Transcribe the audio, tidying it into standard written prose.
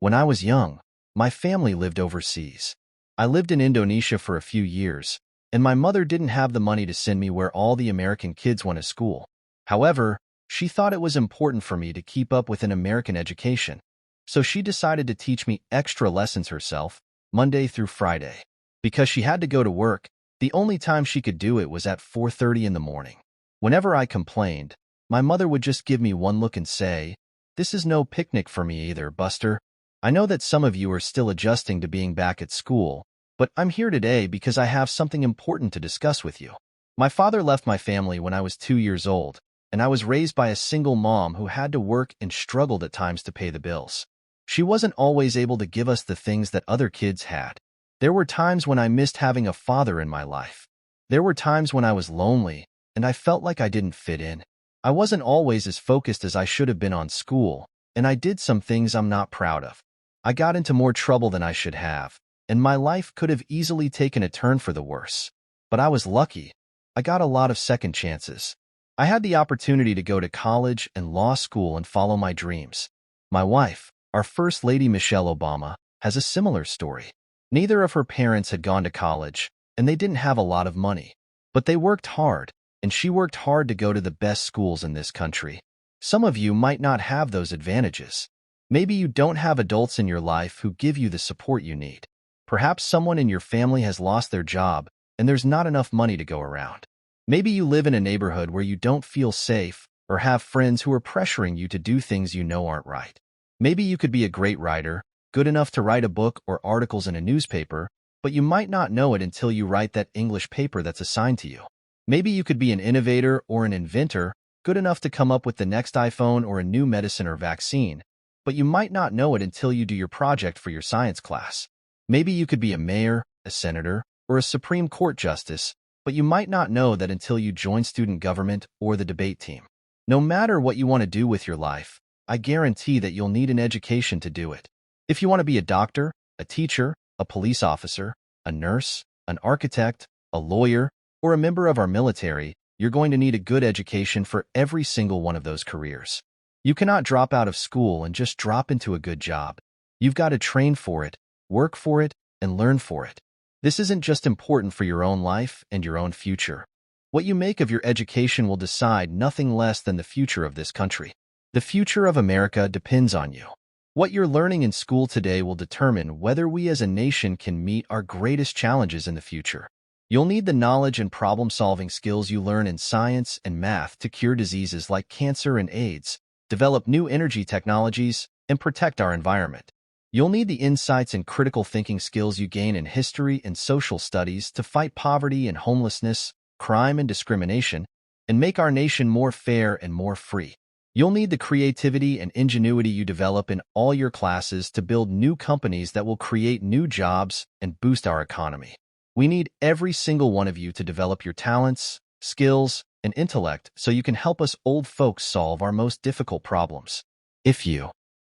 When I was young, my family lived overseas. I lived in Indonesia for a few years, and my mother didn't have the money to send me where all the American kids went to school. However, she thought it was important for me to keep up with an American education, so she decided to teach me extra lessons herself, Monday through Friday. Because she had to go to work, the only time she could do it was at 4:30 in the morning. Whenever I complained, my mother would just give me one look and say, "This is no picnic for me either, Buster." I know that some of you are still adjusting to being back at school, but I'm here today because I have something important to discuss with you. My father left my family when I was 2 years old, and I was raised by a single mom who had to work and struggled at times to pay the bills. She wasn't always able to give us the things that other kids had. There were times when I missed having a father in my life. There were times when I was lonely, and I felt like I didn't fit in. I wasn't always as focused as I should have been on school, and I did some things I'm not proud of. I got into more trouble than I should have, and my life could have easily taken a turn for the worse. But I was lucky. I got a lot of second chances. I had the opportunity to go to college and law school and follow my dreams. My wife, our First Lady Michelle Obama, has a similar story. Neither of her parents had gone to college, and they didn't have a lot of money. But they worked hard, and she worked hard to go to the best schools in this country. Some of you might not have those advantages. Maybe you don't have adults in your life who give you the support you need. Perhaps someone in your family has lost their job, and there's not enough money to go around. Maybe you live in a neighborhood where you don't feel safe or have friends who are pressuring you to do things you know aren't right. Maybe you could be a great writer, good enough to write a book or articles in a newspaper, but you might not know it until you write that English paper that's assigned to you. Maybe you could be an innovator or an inventor, good enough to come up with the next iPhone or a new medicine or vaccine, but you might not know it until you do your project for your science class. Maybe you could be a mayor, a senator, or a Supreme Court justice, but you might not know that until you join student government or the debate team. No matter what you want to do with your life, I guarantee that you'll need an education to do it. If you want to be a doctor, a teacher, a police officer, a nurse, an architect, a lawyer, or a member of our military, you're going to need a good education for every single one of those careers. You cannot drop out of school and just drop into a good job. You've got to train for it, work for it, and learn for it. This isn't just important for your own life and your own future. What you make of your education will decide nothing less than the future of this country. The future of America depends on you. What you're learning in school today will determine whether we as a nation can meet our greatest challenges in the future. You'll need the knowledge and problem-solving skills you learn in science and math to cure diseases like cancer and AIDS, develop new energy technologies, and protect our environment. You'll need the insights and critical thinking skills you gain in history and social studies to fight poverty and homelessness, crime and discrimination, and make our nation more fair and more free. You'll need the creativity and ingenuity you develop in all your classes to build new companies that will create new jobs and boost our economy. We need every single one of you to develop your talents, skills, and intellect so you can help us old folks solve our most difficult problems. If you